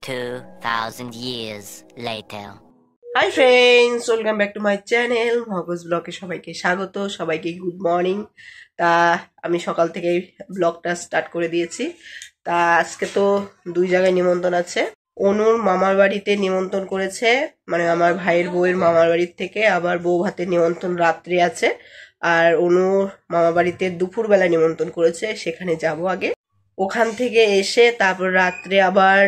2,000 years later. Hi friends, welcome back to my channel Mahagaj ব্লগে সবাইকে স্বাগত, সবাইকে গুড মর্নিং। তা আমি সকাল থেকে ব্লগটা স্টার্ট করে দিয়েছি। তা আজকে তো দুই জায়গায় নিমন্ত্রণ আছে। অনুর মামার বাড়িতে নিমন্ত্রণ করেছে, মানে আমার ভাইয়ের বউয়ের মামার বাড়ির থেকে, আবার বউ ভাতের নিমন্ত্রণ রাত্রে আছে। আর অনুর মামা বাড়িতে দুপুরবেলা নিমন্ত্রণ করেছে, সেখানে যাব আগে। ওখান থেকে এসে তারপর রাত্রে আবার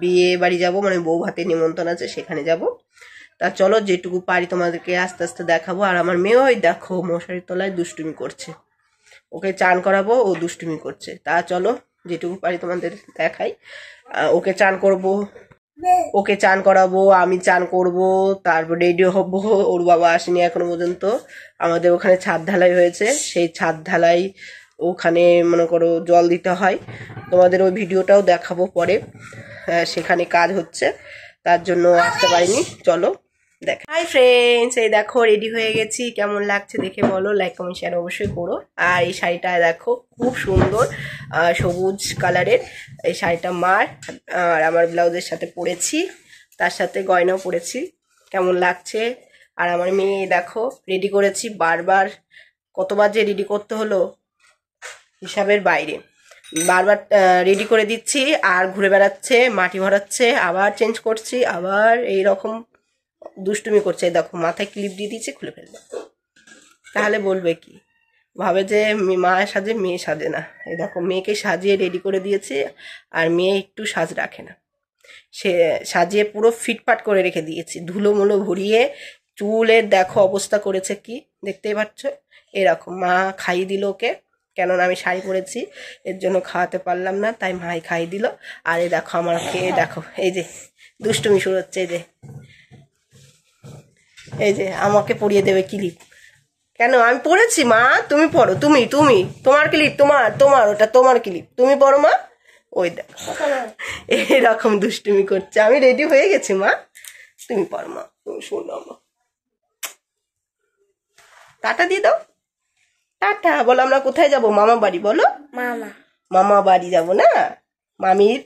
বিয়ে বাড়ি যাব, মানে বউ ভাতের নিমন্ত্রণ আছে, সেখানে যাব। তা চলো যেটুকু পারি তোমাদেরকে আস্তে আস্তে দেখাবো। আর আমার মেয়ে ওই দেখো মশারির তলায় দুষ্টুমি করছে, ওকে চান করাবো, ও দুষ্টুমি করছে। তা চলো যেটুকু পারি তোমাদের দেখাই। ওকে চান করাবো, আমি চান করব, তারপর রেডি হবো। ওর বাবা আসেনি এখনো পর্যন্ত। আমাদের ওখানে ছাদ ঢালাই হয়েছে, সেই ছাদ ঢালাই ওখানে মনে করো জল দিতে হয়, তোমাদের ওই ভিডিওটাও দেখাবো পরে। সেখানে কাজ হচ্ছে, তার জন্য আসতে পারিনি। চলো দেখ। হাই ফ্রেন্ডস, এই দেখো রেডি হয়ে গেছি। কেমন লাগছে দেখে বলো, লাইক কমেন্ট শেয়ার অবশ্যই করো। আর এই শাড়িটা দেখো খুব সুন্দর, সবুজ কালারের এই শাড়িটা মার। আর আমার ব্লাউজের সাথে পরেছি, তার সাথে গয়নাও পরেছি। কেমন লাগছে? আর আমার মেয়ে দেখো রেডি করেছি, বারবার কতবার যে রেডি করতে হলো হিসাবের বাইরে। বারবার রেডি করে দিচ্ছি আর ঘুরে বেড়াচ্ছে, মাটি ভরাচ্ছে, আবার চেঞ্জ করছি, আবার এই রকম দুষ্টুমি করছে। দেখো মাথায় ক্লিপ দিয়ে দিয়েছি, খুলে ফেলবে। তাহলে বলবে কি, ভাবে যে মা সাজে মেয়ে সাজে না। এই দেখো মেয়েকে সাজিয়ে রেডি করে দিয়েছে, আর মেয়ে একটু সাজ রাখে না, সে সাজিয়ে পুরো ফিটফাট করে রেখে দিয়েছি। ধুলো মুলো ভরিয়ে চুলের দেখো অবস্থা করেছে, কি দেখতেই পাচ্ছ। এরকম মা খাইয়ে দিল ওকে, কেননা আমি শাড়ি পরেছি, এর জন্য খাওয়াতে পারলাম না, তাই মাই খাইয়ে দিল। আর এই দেখো আমার খেয়ে দেখো, এই যে দুষ্টুমি শুরু হচ্ছে। এই যে আমাকে পরিয়ে দেবে ক্লিপ। কেন আমি পড়েছি মা, তুমি পড়ো, তুমি তোমার ক্লিপ, তোমার ওটা তোমার ক্লিপ, তুমি পড়ো মা। ওই দেখো এরকম দুষ্টুমি করছে। আমি রেডি হয়ে গেছি মা, তুমি পড়ো মা, তুমি শোনো মা। টাটা দিয়ে দাও, টাটা বলো। আমরা কোথায় যাব? মামা বাড়ি বলো। মামা বাড়ি যাব না, মামির,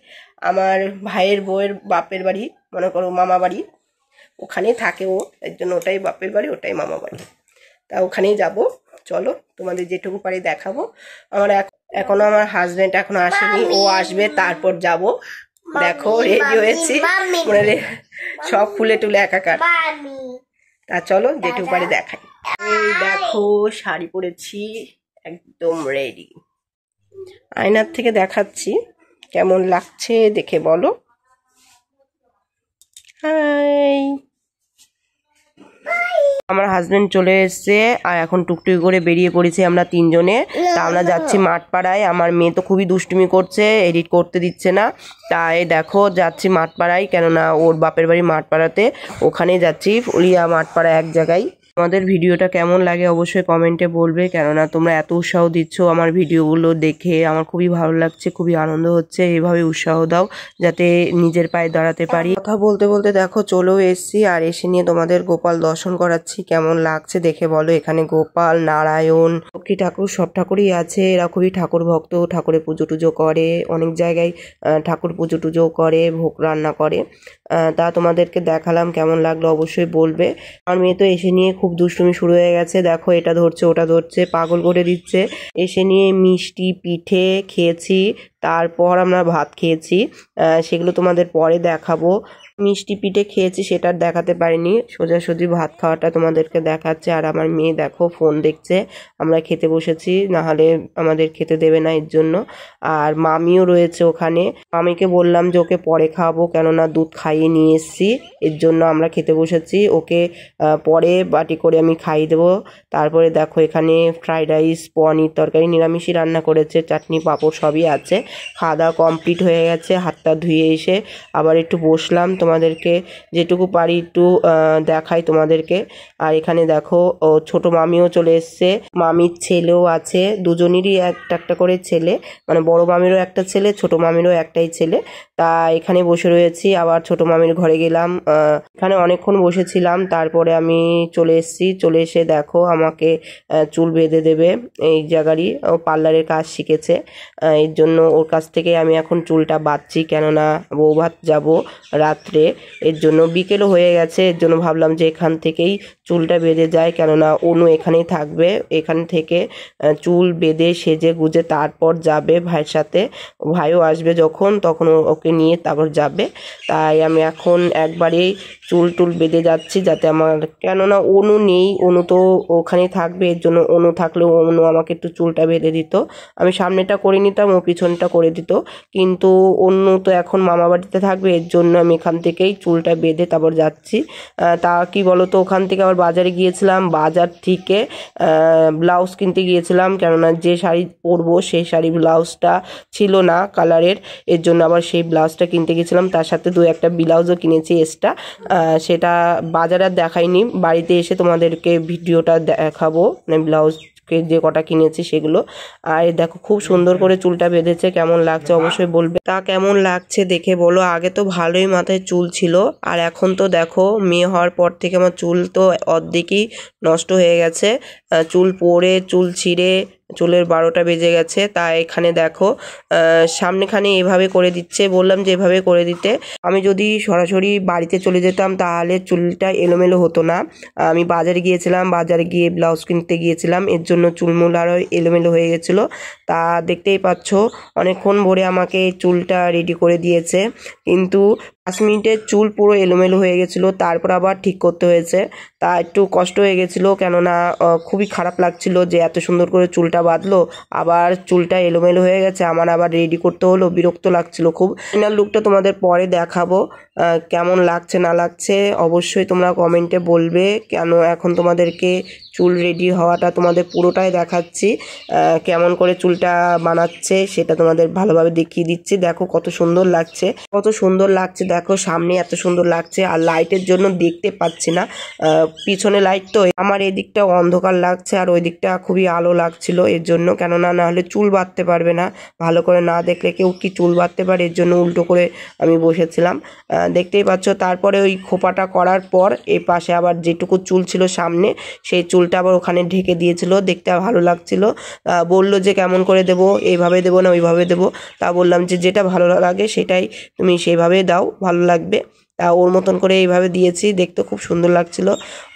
আমার ভাইয়ের বউয়ের বাপের বাড়ি, মনে করো মামা বাড়ি, ওখানেই থাকে ও, এর জন্য ওটাই বাপের বাড়ি, ওটাই মামা বাড়ি। তা ওখানেই যাব। চলো তোমাদের যেটুকু পারি দেখাবো। আমার এখনো আমার হাজবেন্ড এখনো আসেনি, ও আসবে তারপর যাব। দেখো রেডি হয়েছি, মানে সব ফুলে টুলে একাকার। তা চলো যেটুকু পারি দেখাই। এই দেখো শাড়ি পরেছি, একদম রেডি। আয়নার থেকে দেখাচ্ছি কেমন লাগছে দেখে বলো। হাই, আমার হাজবেন্ড চলে এসছে, আর এখন টুকটুকি করে বেরিয়ে পড়েছি আমরা তিনজনে। তা আমরা যাচ্ছি মাঠপাড়ায়। আমার মেয়ে তো খুবই দুষ্টুমি করছে, এডিট করতে দিচ্ছে না, তাই দেখো যাচ্ছি মাঠপাড়ায়, কেননা ওর বাপের বাড়ি মাঠপাড়াতে, ওখানেই যাচ্ছি, ফুলিয়া মাঠপাড়া এক জায়গায়। আমাদের ভিডিওটা কেমন লাগে অবশ্যই কমেন্টে বলবে, কেননা তোমরা এত উৎসাহ দিচ্ছ আমার ভিডিওগুলো দেখে, আমার খুবই ভালো লাগছে, খুবই আনন্দ হচ্ছে। এভাবে উৎসাহ দাও যাতে নিজের পায়ে দাঁড়াতে পারি। কথা বলতে বলতে দেখো চলেও এসছি, আর এসে নিয়ে তোমাদের গোপাল দর্শন করাচ্ছি। কেমন লাগছে দেখে বলো। এখানে গোপাল, নারায়ণ, লক্ষ্মী ঠাকুর, সব ঠাকুরই আছে। এরা খুবই ঠাকুর ভক্ত, ঠাকুরের পুজো টুজো করে, অনেক জায়গায় ঠাকুর পুজো টুজো করে, ভোগ রান্না করে। তা তোমাদেরকে দেখালাম, কেমন লাগলো অবশ্যই বলবে। আমার মেয়ে তো এসে নিয়ে খুব দুষ্টুমি শুরু হয়ে গেছে, দেখো এটা ধরছে ওটা ধরছে, পাগল করে দিচ্ছে। এসে নিয়ে মিষ্টি পিঠে খেয়েছি, তারপর আমরা ভাত খেয়েছি, সেগুলো তোমাদের পরে দেখাবো। মিষ্টি পিঠে খেয়েছি সেটা দেখাতে পারিনি, সোজাসুজি ভাত খাওয়াটা তোমাদেরকে দেখাচ্ছে। আর আমার মেয়ে দেখো ফোন দেখছে, আমরা খেতে বসেছি, নাহলে আমাদের খেতে দেবে না, এর জন্য। আর মামিও রয়েছে ওখানে, মামিকে বললাম যে ওকে পরে খাওয়াবো, কেননা দুধ খাইয়ে নিয়ে এসছি, এর জন্য আমরা খেতে বসেছি। ওকে পরে বাটি করে আমি খাইয়ে দেবো। তারপরে দেখো এখানে ফ্রাইড রাইস, পনির তরকারি, নিরামিষই রান্না করেছে, চাটনি পাঁপড় সবই আছে। খাওয়া দাওয়া কমপ্লিট হয়ে গেছে, হাতটা ধুয়ে এসে আবার একটু বসলাম, তোমাদেরকে যেটুকু পারি একটু দেখাই তোমাদেরকে। আর এখানে দেখো ছোট মামিও চলে এসছে, মামির ছেলেও আছে, দুজনেরই একটা একটা করে ছেলে, মানে বড় মামিরও একটা ছেলে, ছোট মামিরও একটাই ছেলে। তা এখানে বসে রয়েছি, আবার ছোট মামির ঘরে গেলাম, এখানে অনেকক্ষণ বসেছিলাম। তারপরে আমি চলে এসেছি, চলে এসে দেখো আমাকে চুল বেঁধে দেবে, এই জায়গারই ও পার্লারের কাজ শিখেছে, এর জন্য ও ওর কাছ থেকে আমি এখন চুলটা বাঁধছি, কেননা বৌভাত যাব রাত্রে, এর জন্য বিকেলও হয়ে গেছে। এর জন্য ভাবলাম যে এখান থেকেই চুলটা বেঁধে যায়, কেননা অনু এখানেই থাকবে। এখান থেকে চুল বেঁধে সেজে গুজে তারপর যাবে ভাইয়ের সাথে। ভাইও আসবে যখন, তখন ওকে নিয়ে তারপর যাবে। তাই আমি এখন একবারেই চুল টুল বেঁধে যাচ্ছি, যাতে আমার, কেননা অনু নেই, অনু তো ওখানেই থাকবে। এর জন্য অনু থাকলেও অনু আমাকে একটু চুলটা বেঁধে দিত। আমি সামনেটা করে নিতাম, ও পিছনটা করে দিত, কিন্তু অনু তো এখন মামা বাড়িতে থাকবে। এর জন্য আমি এখান থেকেই চুলটা বেঁধে তারপর যাচ্ছি। তা কি বলো তো, ওখান থেকে আবার বাজারে গিয়েছিলাম, বাজার থেকে ব্লাউজ কিনতে গিয়েছিলাম, কেননা যে শাড়ি পরবো সেই শাড়ি ব্লাউজটা ছিল না কালারের। এর জন্য আবার সেই ব্লাউজটা কিনতে গেছিলাম, তার সাথে দু একটা ব্লাউজও কিনেছি এক্সট্রা। সেটা বাজারে আর দেখাইনি, বাড়িতে এসে তোমাদেরকে ভিডিওটা দেখাবো, মানে ব্লাউজ যে কটা কিনেছি সেগুলো। আর দেখো খুব সুন্দর করে চুলটা বেঁধেছে, কেমন লাগছে অবশ্যই বলবে। তা কেমন লাগছে দেখে বলো। আগে তো ভালোই মাথায় চুল ছিল, আর এখন তো দেখো মেয়ে হওয়ার পর থেকে আমার চুল তো অর্ধেকই নষ্ট হয়ে গেছে। চুল পড়ে, চুল ছিঁড়ে, চুলের 12টা বেজে গেছে। তা এখানে দেখো সামনেখানে এভাবে করে দিচ্ছে, বললাম যে এভাবে করে দিতে। আমি যদি সরাসরি বাড়িতে চলে যেতাম তাহলে চুলটা এলোমেলো হতো না। আমি বাজারে গিয়েছিলাম, বাজারে গিয়ে ব্লাউজ কিনতে গিয়েছিলাম, এর জন্য চুলমুল আরও এলোমেলো হয়ে গেছিলো। তা দেখতেই পাচ্ছ অনেকক্ষণ ভরে আমাকে চুলটা রেডি করে দিয়েছে, কিন্তু 5 মিনিটের চুল পুরো এলোমেলো হয়ে গেছিলো, তারপর আবার ঠিক করতে হয়েছে। তা একটু কষ্ট হয়ে গেছিলো, কেননা খুবই খারাপ লাগছিল যে এত সুন্দর করে চুলটা বাঁধলো, আবার চুলটা এলোমেলো হয়ে গেছে, আমার আবার রেডি করতে হলো, বিরক্ত লাগছিল খুব। ফাইনাল লুকটা তোমাদের পরে দেখাবো, কেমন লাগছে না লাগছে অবশ্যই তোমরা কমেন্টে বলবে। কেন এখন তোমাদেরকে চুল রেডি হওয়াটা তোমাদের পুরোটাই দেখাচ্ছি, কেমন করে চুলটা বানাচ্ছে সেটা তোমাদের ভালোভাবে দেখিয়ে দিচ্ছি। দেখো কত সুন্দর লাগছে, কত সুন্দর লাগছে, দেখো সামনে এত সুন্দর লাগছে, আর লাইটের জন্য দেখতে পাচ্ছি না, পিছনে লাইট তো, আমার এদিকটা অন্ধকার লাগছে আর ওই দিকটা খুবই আলো লাগছিল। এর জন্য, কেননা না হলে চুল বাঁধতে পারবে না, ভালো করে না দেখলে কেউ কি চুল বাঁধতে পারে, এর জন্য উল্টো করে আমি বসেছিলাম। দেখতেই পাচ্ছ। তারপরে ওই খোপাটা করার পর এই পাশে আবার যেটুকু চুল ছিল সামনে, সেই চুলটা আবার ওখানে ঢেকে দিয়েছিল, দেখতে ভালো লাগছিল। বললো যে কেমন করে দেবো, এইভাবে দেবো না ওইভাবে দেবো। তা বললাম যে যেটা ভালো লাগে সেটাই তুমি সেইভাবে দাও, ভালো লাগবে। তা ওর মতন করে এইভাবে দিয়েছি, দেখতে খুব সুন্দর লাগছিল।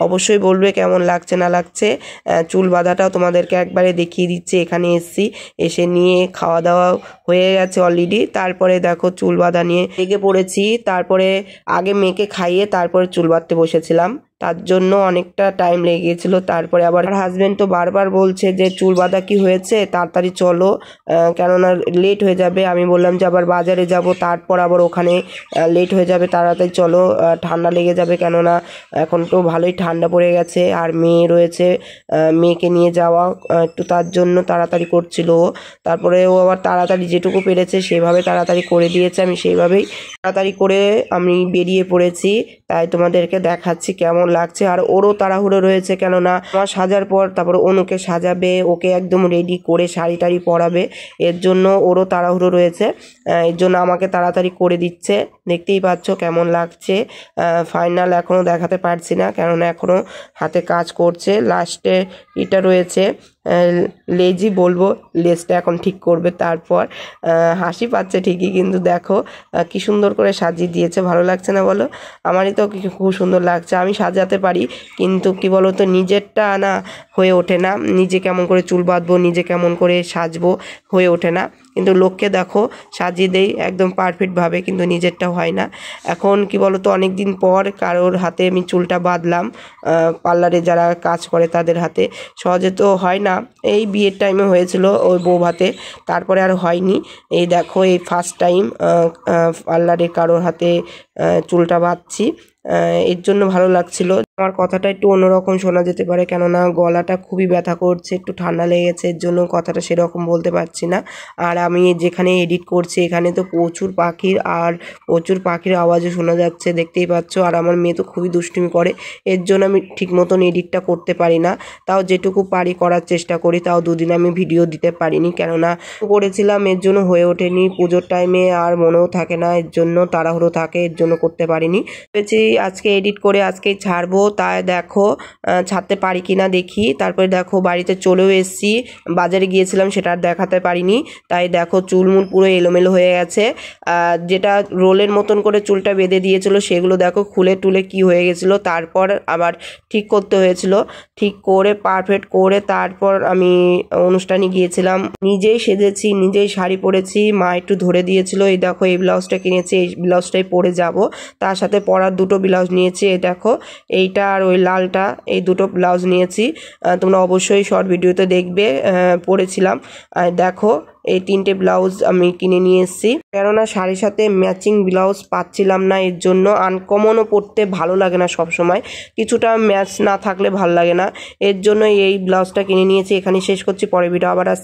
অবশ্যই বলবে কেমন লাগছে না লাগছে। চুল বাঁধাটাও তোমাদেরকে একবারে দেখিয়ে দিচ্ছি। এখানে এসে নিয়ে খাওয়া দাওয়া হয়ে গেছে অলরেডি, তারপরে দেখো চুল বাঁধা নিয়ে লেগে পড়েছি। তারপরে আগে মেয়েকে খাইয়ে তারপরে চুল বাঁধতে বসেছিলাম, তার জন্য অনেকটা টাইম লেগে গিয়েছিলো। তারপরে আবার হাজব্যান্ড তো বারবার বলছে যে চুল বাঁধা কি হয়েছে, তাড়াতাড়ি চলো, কেননা লেট হয়ে যাবে। আমি বললাম যে আবার বাজারে যাব, তারপর আবার ওখানে লেট হয়ে যাবে, তাড়াতাড়ি চলো, ঠান্ডা লেগে যাবে, কেননা এখন তো ভালোই ঠান্ডা পড়ে গেছে, আর মেয়ে রয়েছে, মেয়েকে নিয়ে যাওয়া একটু, তার জন্য তাড়াতাড়ি করছিল ও। তারপরে ও আবার তাড়াতাড়ি যেটুকু পেরেছে সেভাবে তাড়াতাড়ি করে দিয়েছে, আমি সেইভাবেই তাড়াতাড়ি করে আমি বেরিয়ে পড়েছি। তাই তোমাদেরকে দেখাচ্ছি কেমন লাগছে। আর ওরও তাড়াহুড়ো রয়েছে, কেননা আমার সাজার পর তারপর অনুকে সাজাবে, ওকে একদম রেডি করে শাড়ি টাড়ি পরাবে, এর জন্য ওরও তাড়াহুড়ো রয়েছে, এর জন্য আমাকে তাড়াতাড়ি করে দিচ্ছে। দেখতেই পাচ্ছ কেমন লাগছে। ফাইনাল এখনও দেখাতে পারছি না, কেননা এখনও হাতে কাজ করছে। লাস্টে এটা রয়েছে লেজি বলবো, লেজটা এখন ঠিক করবে। তারপর হাসি পাচ্ছে ঠিকই, কিন্তু দেখো কি সুন্দর করে সাজিয়ে দিয়েছে, ভালো লাগছে না বলো? আমারই তো খুব সুন্দর লাগছে। আমি সাজাতে পারি, কিন্তু কি বলো তো, নিজেরটা না হয়ে ওঠে না, নিজে কেমন করে চুল বাঁধবো, নিজে কেমন করে সাজবো হয়ে ওঠে না। কিন্তু লোককে দেখো সাজিয়ে দেই একদম পারফেক্টভাবে, কিন্তু নিজেরটা হয় না। এখন কি বলো তো, অনেক দিন পর কারোর হাতে আমি চুলটা বাঁধলাম, পার্লারে যারা কাজ করে তাদের হাতে, সহজে তো হয় না। এই বিয়ের টাইমে হয়েছিল ওই বউ ভাতে, তারপরে আর হয়নি। এই দেখো এই ফার্স্ট টাইম পার্লারে কারোর হাতে চুলটা বাঁধছি, এর জন্য ভালো লাগছিল। আমার কথাটা একটু অন্যরকম শোনা যেতে পারে, কেননা গলাটা খুবই ব্যথা করছে, একটু ঠান্ডা লেগেছে, এর জন্য কথাটা সেরকম বলতে পারছি না। আর আমি যেখানে এডিট করছি এখানে তো প্রচুর পাখির আওয়াজও শোনা যাচ্ছে, দেখতেই পাচ্ছ। আর আমার মেয়ে তো খুবই দুষ্টুমি করে, এর জন্য আমি ঠিক মতন এডিটটা করতে পারি না। তাও যেটুকু পারি করার চেষ্টা করি, তাও দুদিন আমি ভিডিও দিতে পারিনি, কেননা করেছিলাম এর জন্য হয়ে ওঠেনি। পুজোর টাইমে আর মনেও থাকে না, এর জন্য তাড়াহুড়ো থাকে, এর জন্য করতে পারিনি। ভেবেছি আজকে এডিট করে আজকেই ছাড়বো, তাই দেখো ছাড়তে পারি কিনা দেখি। তারপরে দেখো বাড়িতে চলেও এসেছি, বাজারে গিয়েছিলাম সেটা আর দেখাতে পারিনি। তাই দেখো চুলমুল পুরো এলোমেলো হয়ে গেছে, যেটা রোলের মতন করে চুলটা বেঁধে দিয়েছিল সেগুলো দেখো খুলে টুলে কি হয়ে গেছিলো, তারপর আবার ঠিক করতে হয়েছিল। ঠিক করে পারফেক্ট করে তারপর আমি অনুষ্ঠানে গিয়েছিলাম। নিজেই সেজেছি, নিজেই শাড়ি পরেছি, মা একটু ধরে দিয়েছিল। এই দেখো এই ব্লাউজটা কিনেছি, এই ব্লাউজটাই পরে যাব। তার সাথে পরার দুটো ব্লাউজ নিয়েছি, এই দেখো এইটা আর ওই লালটা, এই দুটো ব্লাউজ নিয়েছি। তোমরা অবশ্যই শর্ট ভিডিওতে দেখবে, পরেছিলাম। আর দেখো এই 3টে ব্লাউজ আমি কিনে নিয়ে এসেছি, কেননা শাড়ির সাথে ম্যাচিং ব্লাউজ পাচ্ছিলাম না। এর জন্য আনকমনও পরতে ভালো লাগে না, সব সময় কিছুটা ম্যাচ না থাকলে ভালো লাগে না। এর জন্য এই ব্লাউজটা কিনে নিয়েছি। এখানে শেষ করছি, পরের ভিডিও আবার আসছি।